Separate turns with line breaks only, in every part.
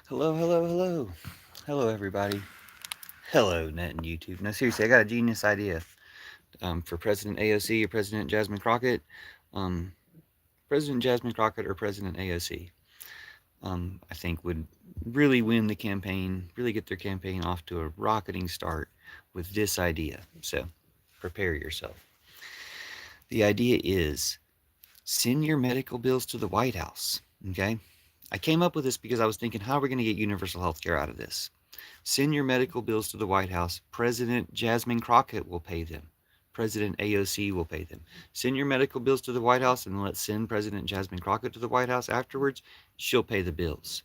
Hello, hello, hello. Hello, everybody. Hello, Net and YouTube. No, seriously, I got a genius idea for President AOC or President Jasmine Crockett. Um, President Jasmine Crockett or President AOC, I think would really win the campaign, really get their campaign off to a rocketing start with this idea. So prepare yourself. The idea is send your medical bills to the White House. Okay? I came up with this because I was thinking, how are we going to get universal health care out of this? Send your medical bills to the White House. President Jasmine Crockett will pay them. President AOC will pay them. Send your medical bills to the White House and let's send President Jasmine Crockett to the White House afterwards. She'll pay the bills.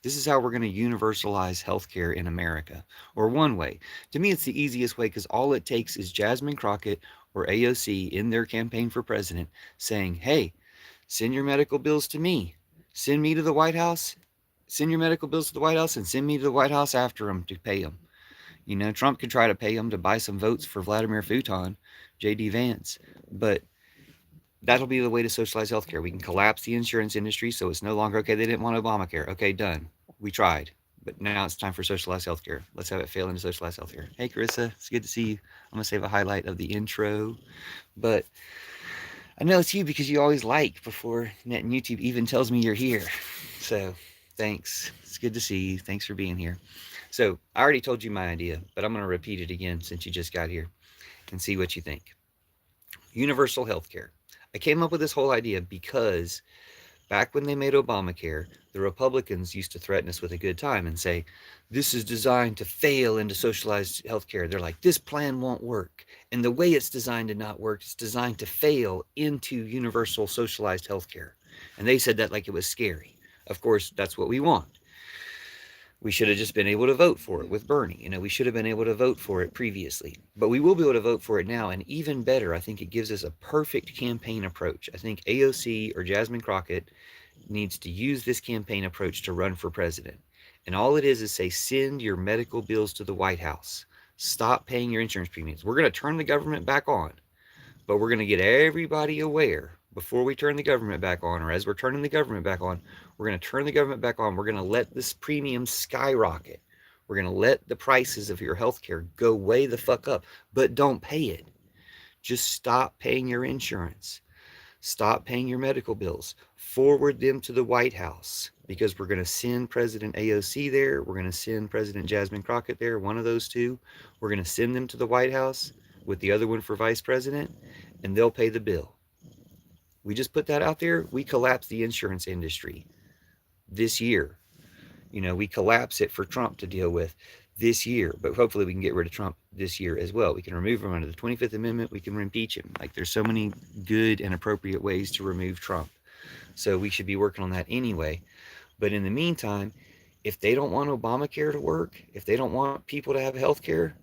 This is how we're going to universalize healthcare in America. Or one way. To me, it's the easiest way because all it takes is Jasmine Crockett or AOC in their campaign for president saying, hey, send your medical bills to me. Send me to the White House. Send your medical bills to the White House and send me to the White House after them to pay them. You know, Trump could try to pay them to buy some votes for Vladimir Futon, J.D. Vance, but that'll be the way to socialize healthcare. We can collapse the insurance industry so it's no longer, okay, they didn't want Obamacare. Okay, done. We tried. But now it's time for socialized healthcare. Let's have it fail into socialized healthcare. Hey, Carissa, it's good to see you. I'm going to save a highlight of the intro. But I know it's you because you always like before Net and YouTube even tells me you're here. So thanks. It's good to see you. Thanks for being here. So I already told you my idea, but I'm going to repeat it again since you just got here and see what you think. Universal health care. I came up with this whole idea because back when they made Obamacare, the Republicans used to threaten us with a good time and say, this is designed to fail into socialized healthcare. They're like, this plan won't work. And the way it's designed to not work, it's designed to fail into universal socialized healthcare. And they said that like it was scary. Of course, that's what we want. We should have just been able to vote for it with Bernie. You know, we should have been able to vote for it previously. But we will be able to vote for it now. And even better, I think it gives us a perfect campaign approach. I think AOC or Jasmine Crockett needs to use this campaign approach to run for president. And all it is say, send your medical bills to the White House. Stop paying your insurance premiums. We're going to turn the government back on, but we're going to get everybody aware before we turn the government back on, or as we're turning the government back on, we're going to turn the government back on. We're going to let this premium skyrocket. We're going to let the prices of your health care go way the fuck up, but don't pay it. Just stop paying your insurance. Stop paying your medical bills. Forward them to the White House because we're going to send President AOC there. We're going to send President Jasmine Crockett there, one of those two. We're going to send them to the White House with the other one for vice president, and they'll pay the bill. We just put that out there. We collapse the insurance industry this year. You know, we collapse it for Trump to deal with this year, but hopefully we can get rid of Trump this year as well. We can remove him under the 25th Amendment. We can impeach him. Like, there's so many good and appropriate ways to remove Trump. So we should be working on that anyway. But in the meantime, if they don't want Obamacare to work, if they don't want people to have health care,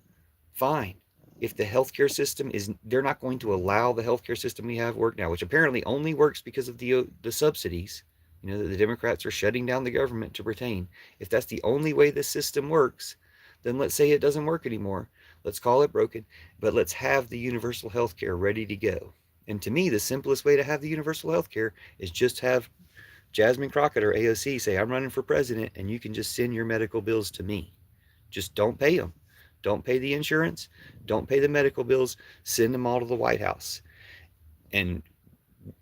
fine. If the healthcare system they're not going to allow the healthcare system we have work now, which apparently only works because of the subsidies, you know, that the Democrats are shutting down the government to retain. If that's the only way this system works, then let's say it doesn't work anymore. Let's call it broken, but let's have the universal health care ready to go. And to me, the simplest way to have the universal health care is just have Jasmine Crockett or AOC say, I'm running for president, and you can just send your medical bills to me. Just don't pay them. Don't pay the insurance. Don't pay the medical bills. Send them all to the White House. And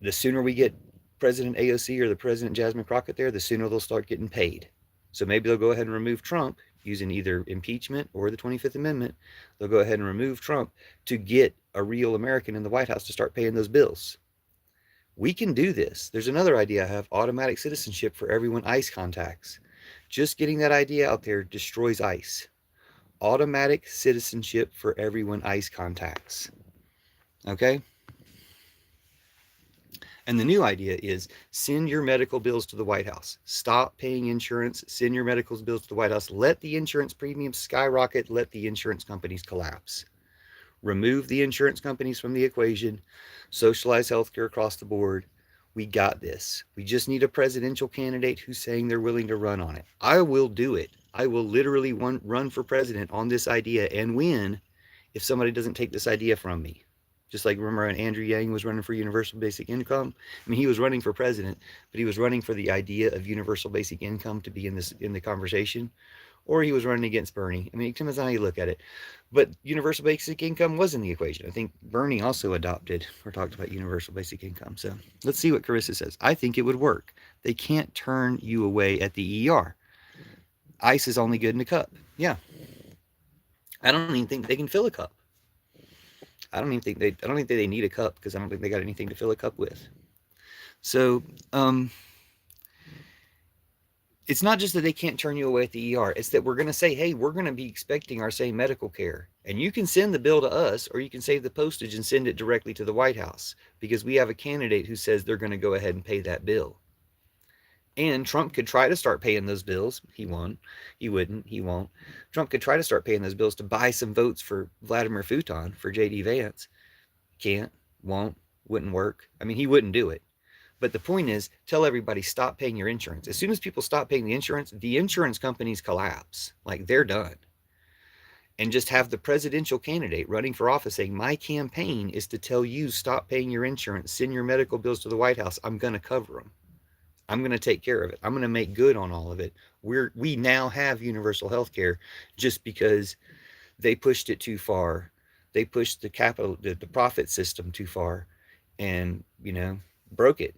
the sooner we get President AOC or the President Jasmine Crockett there, the sooner they'll start getting paid. So maybe they'll go ahead and remove Trump using either impeachment or the 25th Amendment. They'll go ahead and remove Trump to get a real American in the White House to start paying those bills. We can do this. There's another idea I have, automatic citizenship for everyone ICE contacts. Just getting that idea out there destroys ICE. Automatic citizenship for everyone ICE contacts. Okay? And the new idea is send your medical bills to the White House. Stop paying insurance. Send your medical bills to the White House. Let the insurance premiums skyrocket. Let the insurance companies collapse. Remove the insurance companies from the equation. Socialize healthcare across the board. We got this. We just need a presidential candidate who's saying they're willing to run on it. I will do it. I will literally run for president on this idea and win if somebody doesn't take this idea from me. Just like remember when Andrew Yang was running for universal basic income. I mean, he was running for president, but he was running for the idea of universal basic income to be in the conversation, or he was running against Bernie. I mean, it depends on how you look at it. But universal basic income was in the equation. I think Bernie also adopted or talked about universal basic income. So let's see what Carissa says. I think it would work. They can't turn you away at the ER. Ice is only good in a cup. Yeah, I don't even think they can fill a cup. I don't think they need a cup because I don't think they got anything to fill a cup with. So it's not just that they can't turn you away at the ER. It's that we're going to say, hey, we're going to be expecting our same medical care. And you can send the bill to us, or you can save the postage and send it directly to the White House, because we have a candidate who says they're going to go ahead and pay that bill. And Trump could try to start paying those bills. He won't. He wouldn't. He won't. Trump could try to start paying those bills to buy some votes for Vladimir Futon, for J.D. Vance. Can't, won't, wouldn't work. I mean, he wouldn't do it. But the point is, tell everybody, stop paying your insurance. As soon as people stop paying the insurance companies collapse. Like, they're done. And just have the presidential candidate running for office saying, my campaign is to tell you, stop paying your insurance, send your medical bills to the White House. I'm going to cover them. I'm going to take care of it. I'm going to make good on all of it. We now have universal health care just because they pushed it too far. They pushed the profit system too far and, broke it.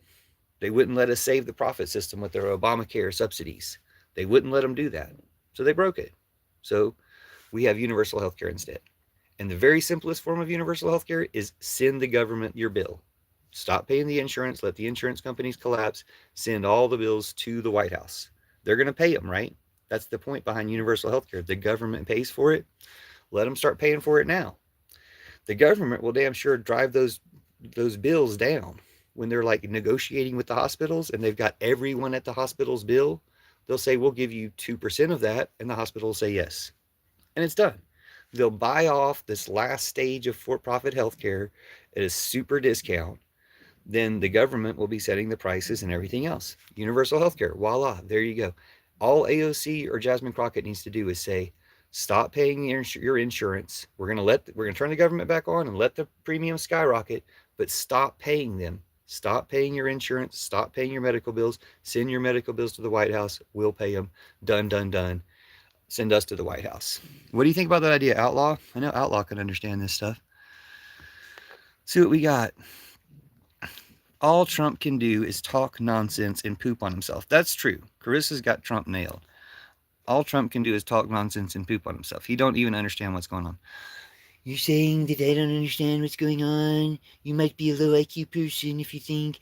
They wouldn't let us save the profit system with their Obamacare subsidies. They wouldn't let them do that. So they broke it. So we have universal health care instead. And the very simplest form of universal health care is send the government your bill. Stop paying the insurance, let the insurance companies collapse, send all the bills to the White House. They're going to pay them, right? That's the point behind universal health care. The government pays for it. Let them start paying for it now. The government will damn sure drive those bills down when they're like negotiating with the hospitals and they've got everyone at the hospital's bill. They'll say, we'll give you 2% of that. And the hospital will say yes. And it's done. They'll buy off this last stage of for-profit healthcare at a super discount. Then the government will be setting the prices and everything else. Universal healthcare, voila, there you go. All AOC or Jasmine Crockett needs to do is say, stop paying your insurance. We're going to turn the government back on and let the premium skyrocket, but stop paying them. Stop paying your insurance. Stop paying your medical bills. Send your medical bills to the White House. We'll pay them. Done, done, done. Send us to the White House. What do you think about that idea, Outlaw? I know Outlaw can understand this stuff. See what we got. All Trump can do is talk nonsense and poop on himself. That's true. Carissa's got Trump nailed. All Trump can do is talk nonsense and poop on himself. He don't even understand what's going on. You're saying that I don't understand what's going on? You might be a low IQ person if you think,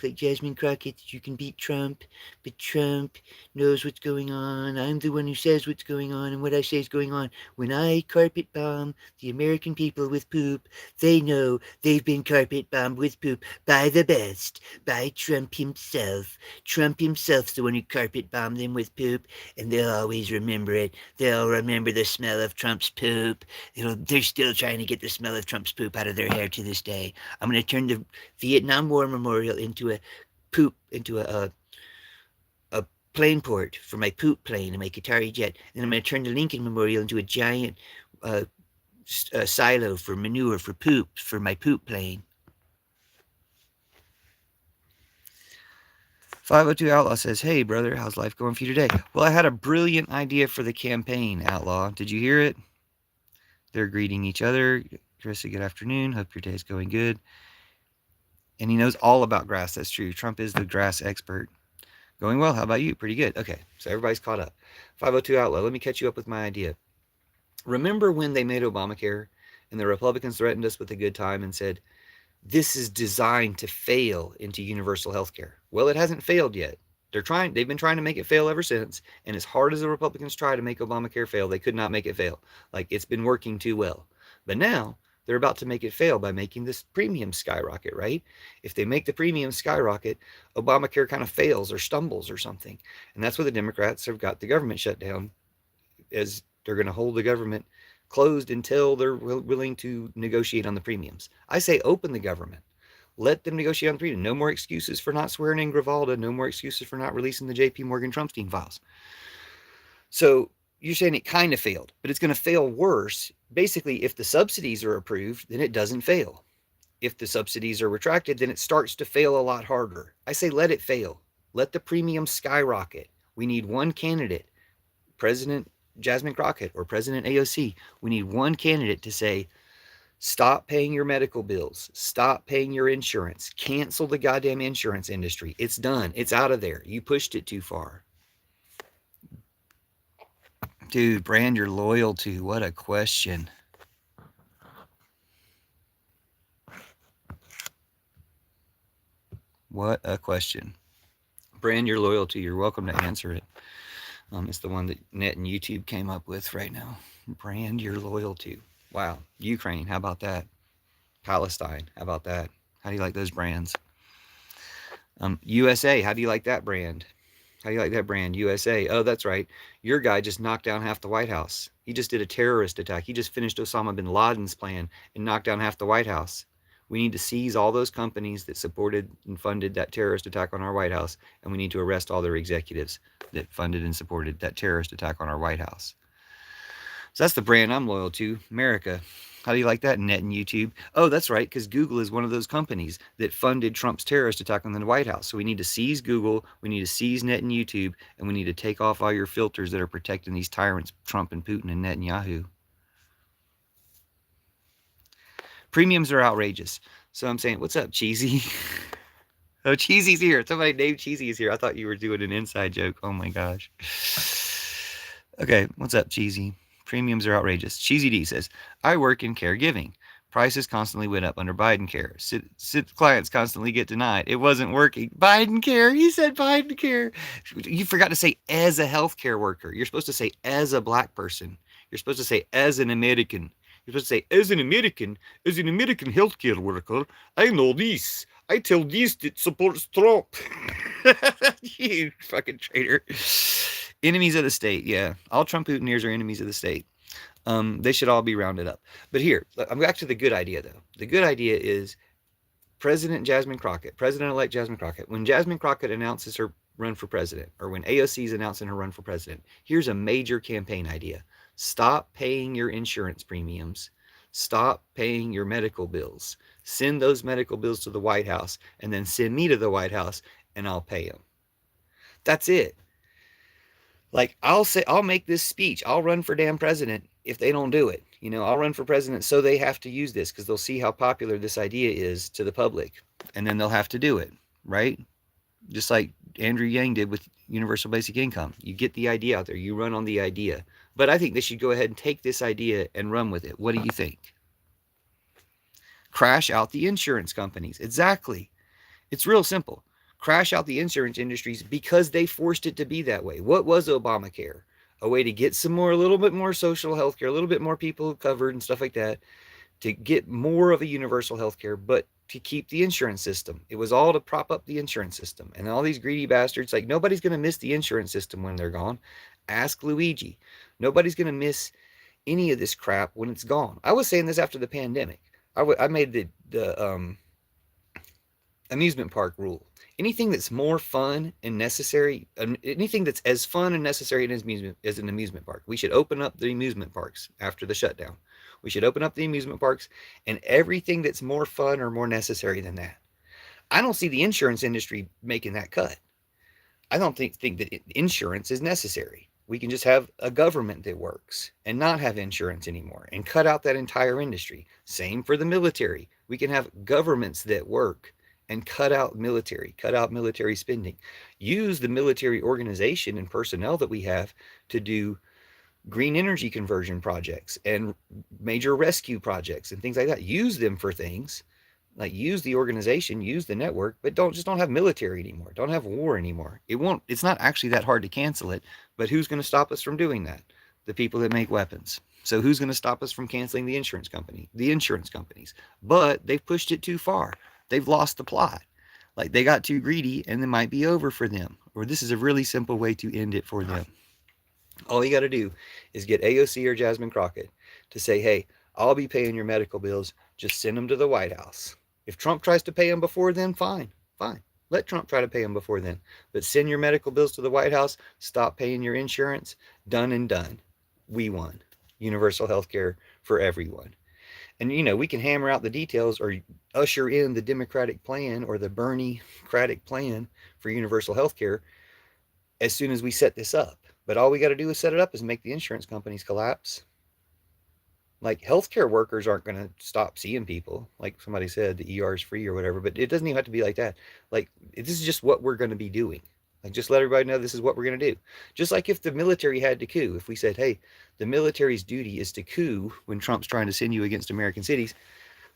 like Jasmine Crockett, that you can beat Trump, but Trump knows what's going on. I'm the one who says what's going on, and what I say is going on. When I carpet bomb the American people with poop, they know they've been carpet bombed with poop by the best, by Trump himself. Trump himself's the one who carpet bombed them with poop, and they'll always remember it. They'll remember the smell of Trump's poop. They're still trying to get the smell of Trump's poop out of their hair to this day. I'm going to turn the Vietnam War Memorial into a plane port for my poop plane and my Qatari jet. And I'm going to turn the Lincoln Memorial into a giant silo for manure, for poop, for my poop plane. 502 Outlaw says, hey, brother, how's life going for you today? Well, I had a brilliant idea for the campaign, Outlaw. Did you hear it? They're greeting each other. Carissa, good afternoon. Hope your day is going good. And he knows all about grass. That's true. Trump is the grass expert. Going well. How about you? Pretty good. Okay, so everybody's caught up. 502 Outlaw, let me catch you up with my idea. Remember when they made Obamacare and the Republicans threatened us with a good time and said, this is designed to fail into universal health care? Well, it hasn't failed yet. They've been trying to make it fail ever since. And as hard as the Republicans try to make Obamacare fail, they could not make it fail. Like, it's been working too well. But now they're about to make it fail by making this premium skyrocket, right? If they make the premium skyrocket, Obamacare kind of fails or stumbles or something. And that's why the Democrats have got the government shut down, as they're going to hold the government closed until they're willing to negotiate on the premiums. I say open the government. Let them negotiate on the premium. No more excuses for not swearing in Grivalda. No more excuses for not releasing the J.P. Morgan Trumpstein files. So, you're saying it kind of failed, but it's going to fail worse. Basically, if the subsidies are approved, then it doesn't fail. If the subsidies are retracted, then it starts to fail a lot harder. I say let it fail. Let the premium skyrocket. We need one candidate, President Jasmine Crockett or President AOC. We need one candidate to say, stop paying your medical bills. Stop paying your insurance. Cancel the goddamn insurance industry. It's done. It's out of there. You pushed it too far. Dude, brand you're loyal to. What a question. What a question. Brand you're loyal to. You're welcome to answer it. It's the one that Net and YouTube came up with right now. Brand you're loyal to. Wow. Ukraine. How about that? Palestine. How about that? How do you like those brands? USA. How do you like that brand? How do you like that brand? USA. Oh, that's right. Your guy just knocked down half the White House. He just did a terrorist attack. He just finished Osama bin Laden's plan and knocked down half the White House. We need to seize all those companies that supported and funded that terrorist attack on our White House, and we need to arrest all their executives that funded and supported that terrorist attack on our White House. So that's the brand I'm loyal to, America. How do you like that, Net and YouTube? Oh, that's right, because Google is one of those companies that funded Trump's terrorist attack on the White House. So we need to seize Google, we need to seize Net and YouTube, and we need to take off all your filters that are protecting these tyrants, Trump and Putin and Netanyahu. Premiums are outrageous. So I'm saying, what's up, Cheesy? Oh, Cheesy's here. Somebody named Cheesy is here. I thought you were doing an inside joke. Oh my gosh. Okay, what's up, Cheesy? Premiums are outrageous. Cheesy D says, I work in caregiving. Prices constantly went up under Biden care. Clients constantly get denied. It wasn't working. Biden care. He said Biden care. You forgot to say as a healthcare worker. You're supposed to say as a black person. You're supposed to say as an American. You're supposed to say as an American healthcare worker, I know this. I tell this that supports Trump. You fucking traitor. Enemies of the state. Yeah. All Trump Putineers are enemies of the state. They should all be rounded up. But here, I'm back to the good idea, though. The good idea is President-elect Jasmine Crockett, when Jasmine Crockett announces her run for president, or when AOC is announcing her run for president, here's a major campaign idea. Stop paying your insurance premiums. Stop paying your medical bills. Send those medical bills to the White House, and then send me to the White House, and I'll pay them. That's it. Like, I'll make this speech. I'll run for damn president if they don't do it. You know, I'll run for president so they have to use this because they'll see how popular this idea is to the public. And then they'll have to do it, right? Just like Andrew Yang did with universal basic income. You get the idea out there. You run on the idea. But I think they should go ahead and take this idea and run with it. What do you think? Crash out the insurance companies. Exactly. It's real simple. Crash out the insurance industries because they forced it to be that way. What was Obamacare? A way to get a little bit more social health care, a little bit more people covered and stuff like that, to get more of a universal health care, but to keep the insurance system. It was all to prop up the insurance system. And all these greedy bastards, like, nobody's going to miss the insurance system when they're gone. Ask Luigi. Nobody's going to miss any of this crap when it's gone. I was saying this after the pandemic. I made the amusement park rule. Anything that's more fun and necessary, anything that's as fun and necessary as an amusement park, we should open up the amusement parks after the shutdown. We should open up the amusement parks and everything that's more fun or more necessary than that. I don't see the insurance industry making that cut. I don't think that insurance is necessary. We can just have a government that works and not have insurance anymore and cut out that entire industry. Same for the military. We can have governments that work and cut out military spending. Use the military organization and personnel that we have to do green energy conversion projects and major rescue projects and things like that. Use them for things, like use the organization, use the network, but don't have military anymore. Don't have war anymore. It's not actually that hard to cancel it, but who's going to stop us from doing that? The people that make weapons. So who's going to stop us from canceling the insurance companies? But they've pushed it too far. They've lost the plot. Like, they got too greedy and it might be over for them. Or this is a really simple way to end it for them. All you got to do is get AOC or Jasmine Crockett to say, hey, I'll be paying your medical bills. Just send them to the White House. If Trump tries to pay them before then, fine. Let Trump try to pay them before then. But send your medical bills to the White House. Stop paying your insurance. Done and done. we won. Universal health care for everyone. And, we can hammer out the details or usher in the Democratic plan or the Bernie-cratic plan for universal health care as soon as we set this up. But all we got to do is set it up is make the insurance companies collapse. Like, healthcare workers aren't going to stop seeing people. Like somebody said, the ER is free or whatever, but it doesn't even have to be like that. Like, this is just what we're going to be doing. Like, just let everybody know this is what we're going to do. Just like if the military had to coup, if we said, hey, the military's duty is to coup when Trump's trying to send you against American cities,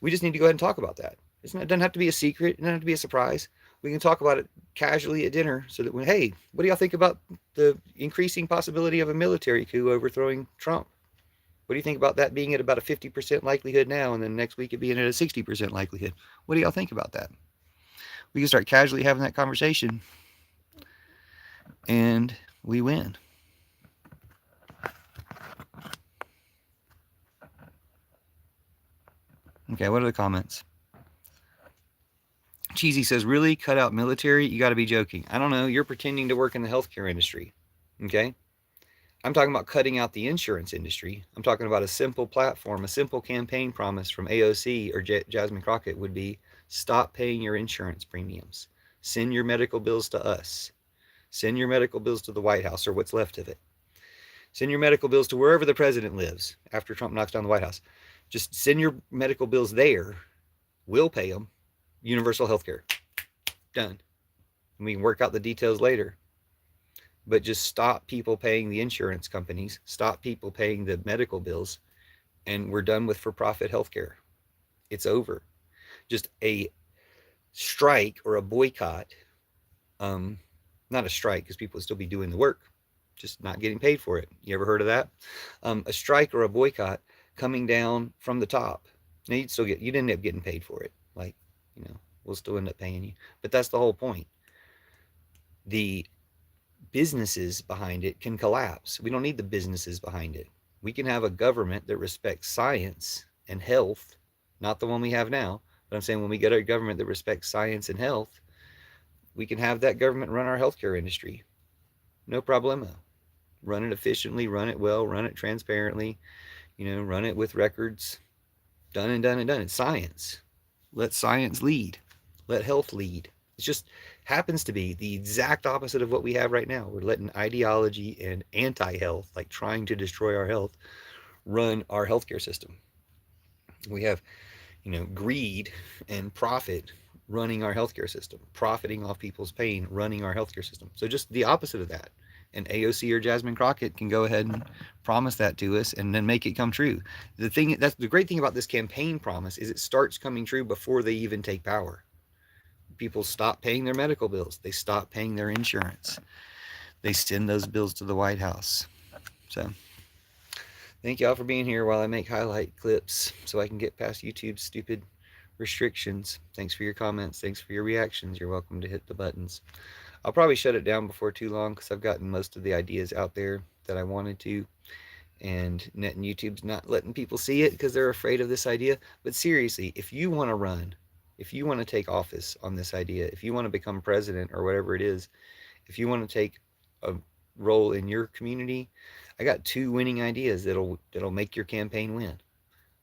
we just need to go ahead and talk about that. It doesn't have to be a secret. It doesn't have to be a surprise. We can talk about it casually at dinner so that when, hey, what do y'all think about the increasing possibility of a military coup overthrowing Trump? What do you think about that being at about a 50% likelihood now and then next week it being at a 60% likelihood? What do y'all think about that? We can start casually having that conversation and we win. Okay, what are the comments? Cheesy says, really? Cut out military? You got to be joking. I don't know. You're pretending to work in the healthcare industry. Okay? I'm talking about cutting out the insurance industry. I'm talking about a simple platform, a simple campaign promise from AOC or Jasmine Crockett would be stop paying your insurance premiums. Send your medical bills to us. Send your medical bills to the White House or what's left of it. Send your medical bills to wherever the president lives after Trump knocks down the White House. Just send your medical bills there. We'll pay them. Universal health care. Done. And we can work out the details later. But just stop people paying the insurance companies, stop people paying the medical bills, and we're done with for-profit healthcare. It's over. Just a strike or a boycott, not a strike because people would still be doing the work, just not getting paid for it. You ever heard of that? A strike or a boycott coming down from the top. Now you'd end up getting paid for it. Like, we'll still end up paying you. But that's the whole point. The businesses behind it can collapse. We don't need the businesses behind it. We can have a government that respects science and health, not the one we have now, but I'm saying when we get a government that respects science and health, we can have that government run our healthcare industry. No problemo. Run it efficiently, run it well, run it transparently, run it with records. Done and done and done. It's science. Let science lead. Let health lead. It just happens to be the exact opposite of what we have right now. We're letting ideology and anti-health, like trying to destroy our health, run our healthcare system. We have, greed and profit running our healthcare system, profiting off people's pain, running our healthcare system. So just the opposite of that. And AOC or Jasmine Crockett can go ahead and promise that to us and then make it come true. That's the great thing about this campaign promise is it starts coming true before they even take power. People stop paying their medical bills. They stop paying their insurance. They send those bills to the White House. So thank y'all for being here while I make highlight clips so I can get past YouTube's stupid restrictions. Thanks for your comments. Thanks for your reactions. You're welcome to hit the buttons. I'll probably shut it down before too long because I've gotten most of the ideas out there that I wanted to. And Net and YouTube's not letting people see it because they're afraid of this idea. But seriously, if you want to run, if you want to take office on this idea, if you want to become president or whatever it is, if you want to take a role in your community, I got 2 winning ideas that'll make your campaign win.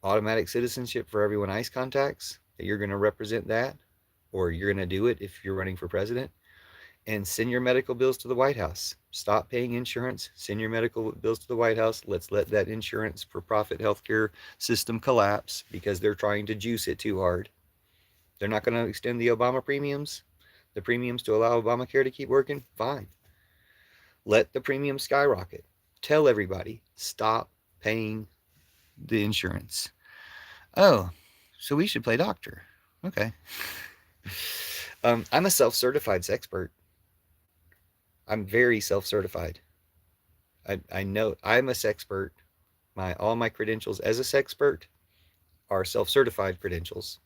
Automatic citizenship for everyone ICE contacts, that you're going to represent that, or you're going to do it if you're running for president. And send your medical bills to the White House. Stop paying insurance. Send your medical bills to the White House. Let's let that insurance for profit healthcare system collapse because they're trying to juice it too hard. They're not going to extend the Obama premiums, the premiums to allow Obamacare to keep working. Fine. Let the premiums skyrocket. Tell everybody, stop paying the insurance. Oh, so we should play doctor. Okay. I'm a self-certified sexpert. I'm very self-certified. I know I'm a sexpert. All my credentials as a sexpert are self-certified credentials,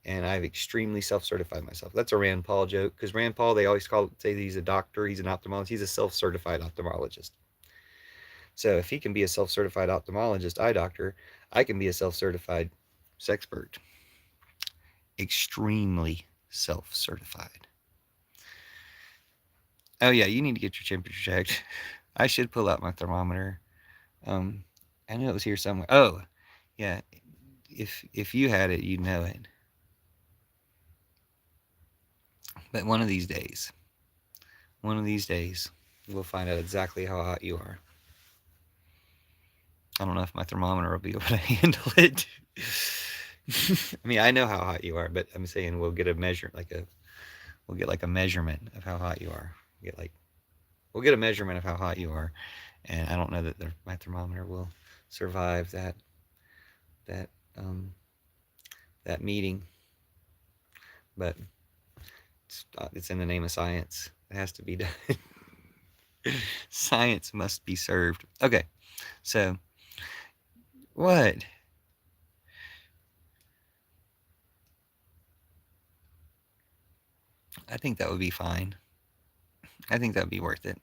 and I've extremely self-certified myself. That's a Rand Paul joke because Rand Paul, they always say he's a doctor, he's an ophthalmologist, he's a self-certified ophthalmologist. So if he can be a self-certified ophthalmologist, eye doctor, I can be a self-certified sexpert. Extremely self-certified. Oh yeah, you need to get your temperature checked. I should pull out my thermometer. Um, I knew it was here somewhere. Oh, yeah. If you had it, you'd know it. But one of these days, we'll find out exactly how hot you are. I don't know if my thermometer will be able to handle it. I mean, I know how hot you are, but I'm saying we'll get like a measurement of how hot you are. We'll get a measurement of how hot you are, and I don't know that my thermometer will survive that um, that meeting, but it's in the name of science. It has to be done. Science must be served. Okay, so what? I think that would be fine. I think that would be worth it,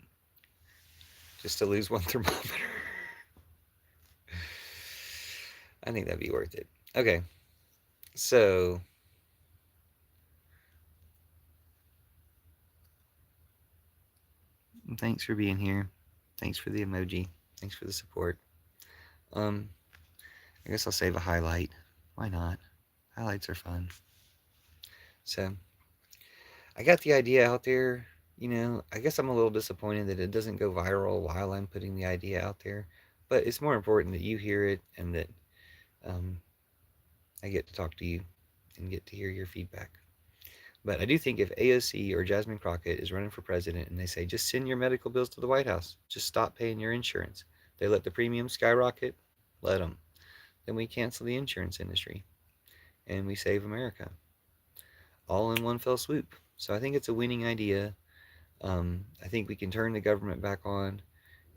just to lose one thermometer. I think that'd be worth it. Okay, so thanks for being here. Thanks for the emoji. Thanks for the support. Um, I guess I'll save a highlight. Why not? Highlights are fun. So I got the idea out there. I guess I'm a little disappointed that it doesn't go viral while I'm putting the idea out there. But it's more important that you hear it and that um, I get to talk to you and get to hear your feedback. But I do think if AOC or Jasmine Crockett is running for president and they say, just send your medical bills to the White House, just stop paying your insurance, they let the premium skyrocket, let them. Then we cancel the insurance industry and we save America all in one fell swoop. So I think it's a winning idea. I think we can turn the government back on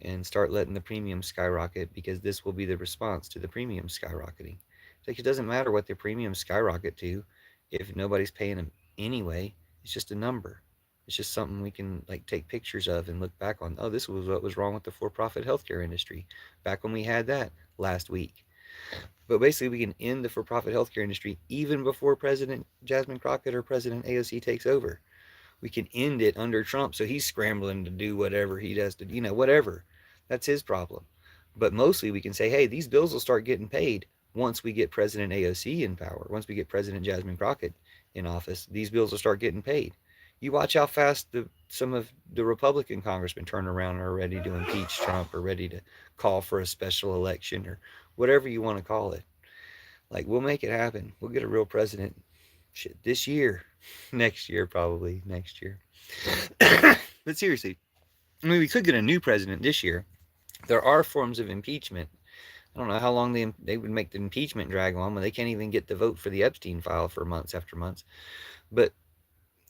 and start letting the premium skyrocket because this will be the response to the premium skyrocketing. It's like it doesn't matter what the premiums skyrocket to if nobody's paying them anyway. It's just a number. It's just something we can like take pictures of and look back on. Oh, this was what was wrong with the for-profit healthcare industry back when we had that last week. But basically, we can end the for-profit healthcare industry even before President Jasmine Crockett or President AOC takes over. We can end it under Trump, so he's scrambling to do whatever he does to, whatever. That's his problem. But mostly we can say, hey, these bills will start getting paid once we get President AOC in power. Once we get President Jasmine Crockett in office, these bills will start getting paid. You watch how fast some of the Republican congressmen turn around and are ready to impeach Trump or ready to call for a special election or whatever you want to call it. Like, we'll make it happen. We'll get a real president this year. Next year, probably. Next year. But seriously, I mean, we could get a new president this year. There are forms of impeachment. I don't know how long they would make the impeachment drag on when they can't even get the vote for the Epstein file for months after months. But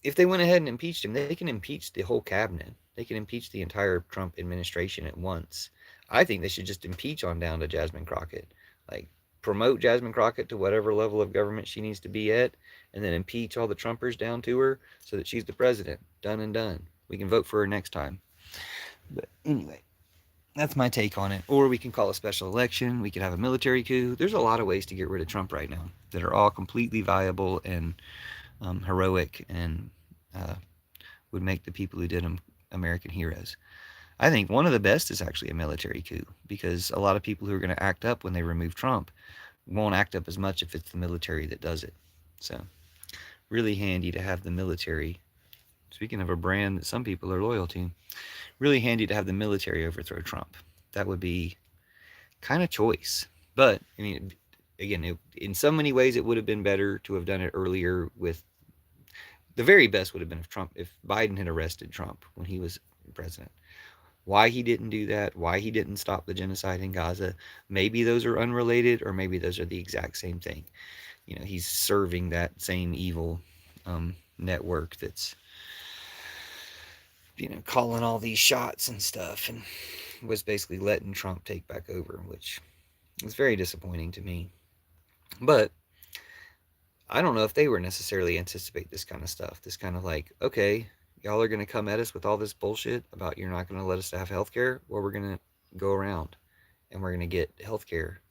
if they went ahead and impeached him, they can impeach the whole cabinet. They can impeach the entire Trump administration at once. I think they should just impeach on down to Jasmine Crockett. Like, promote Jasmine Crockett to whatever level of government she needs to be at, and then impeach all the Trumpers down to her so that she's the president. Done and done. We can vote for her next time. But anyway, that's my take on it. Or we can call a special election. We could have a military coup. There's a lot of ways to get rid of Trump right now that are all completely viable and heroic and would make the people who did them American heroes. I think one of the best is actually a military coup because a lot of people who are going to act up when they remove Trump won't act up as much if it's the military that does it. So, really handy to have the military. Speaking of a brand that some people are loyal to, really handy to have the military overthrow Trump. That would be kind of choice. But, I mean, again, in so many ways, it would have been better to have done it earlier with the very best would have been if Biden had arrested Trump when he was president. Why he didn't do that, why he didn't stop the genocide in Gaza, maybe those are unrelated or maybe those are the exact same thing. He's serving that same evil network that's calling all these shots and stuff and was basically letting Trump take back over, which is very disappointing to me. But I don't know if they were necessarily anticipate this kind of stuff. This kind of like, okay, y'all are going to come at us with all this bullshit about you're not going to let us have health care. Well, we're going to go around and we're going to get health care.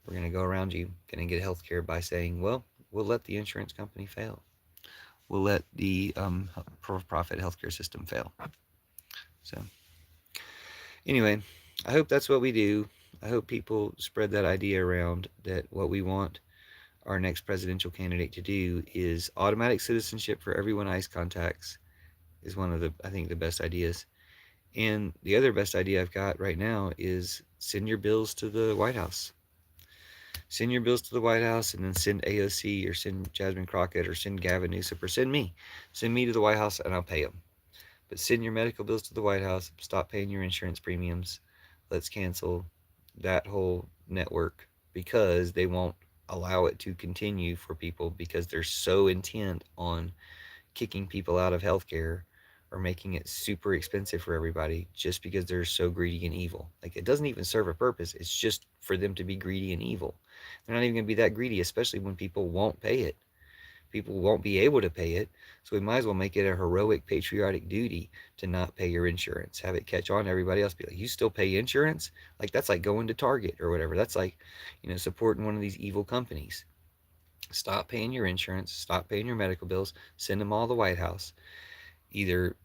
We're going to go around you, going to get health care by saying, well, we'll let the insurance company fail. We'll let the for-profit healthcare system fail. So, anyway, I hope that's what we do. I hope people spread that idea around that what we want our next presidential candidate to do is automatic citizenship for everyone ICE contacts is one of the, I think, the best ideas. And the other best idea I've got right now is send your bills to the White House. Send your bills to the White House and then send AOC or send Jasmine Crockett or send Gavin Newsom or send me. Send me to the White House and I'll pay them. But send your medical bills to the White House. Stop paying your insurance premiums. Let's cancel that whole network because they won't allow it to continue for people because they're so intent on kicking people out of healthcare or making it super expensive for everybody just because they're so greedy and evil. Like it doesn't even serve a purpose. It's just for them to be greedy and evil. They're not even going to be that greedy, especially when people won't pay it. People won't be able to pay it. So we might as well make it a heroic patriotic duty to not pay your insurance. Have it catch on to everybody else. Be like, you still pay insurance? Like that's like going to Target or whatever. That's like, supporting one of these evil companies. Stop paying your insurance. Stop paying your medical bills. Send them all to the White House. Either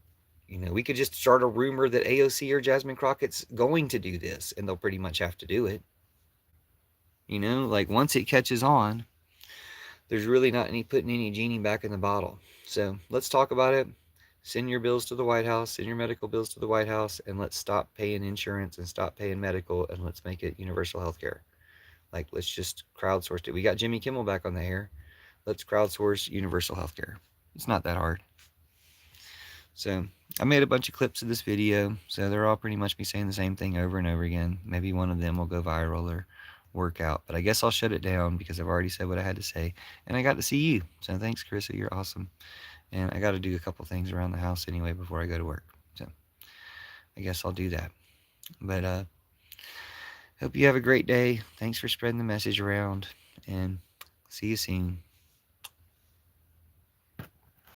we could just start a rumor that AOC or Jasmine Crockett's going to do this, and they'll pretty much have to do it. Like once it catches on, there's really not any putting any genie back in the bottle. So let's talk about it. Send your bills to the White House, send your medical bills to the White House, and let's stop paying insurance and stop paying medical, and let's make it universal health care. Like, let's just crowdsource it. We got Jimmy Kimmel back on the air. Let's crowdsource universal health care. It's not that hard. So I made a bunch of clips of this video, so they're all pretty much me saying the same thing over and over again. Maybe one of them will go viral or work out, but I guess I'll shut it down because I've already said what I had to say, and I got to see you. So thanks, Carissa, you're awesome. And I got to do a couple things around the house anyway before I go to work. So I guess I'll do that. But hope you have a great day. Thanks for spreading the message around, and see you soon.